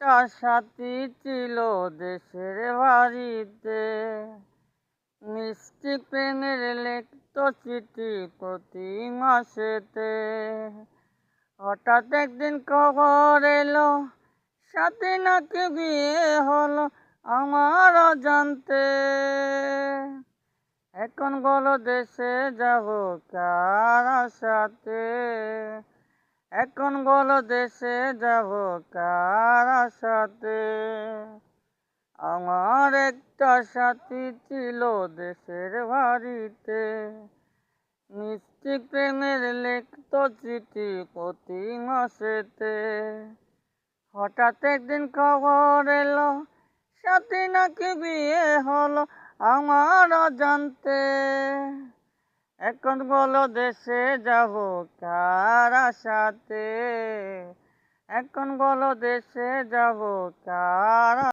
একটা সাথী ছিল দেশের বাড়িতে, মিষ্টি প্রেমের লিখত চিঠি প্রতি মাসেতে। হঠাৎ একদিন খবর এলো সাথী নাকি বিয়ে হলো আমার অজান্তে। এখন বলো দেশে যাব কার আশাতে, এখন বলো দেশে যাব কার আশাতে। আমার একটা সাথী ছিল দেশের বাড়িতে, মিষ্টি প্রেমের লিখত চিঠি প্রতি মাসেতে। হঠাৎ একদিন খবর এলো সাথী নাকি বিয়ে হলো আমার অজান্তে। এখন বলো দেশে যাব কার আশাতে, এখন বলো দেশে যাব কার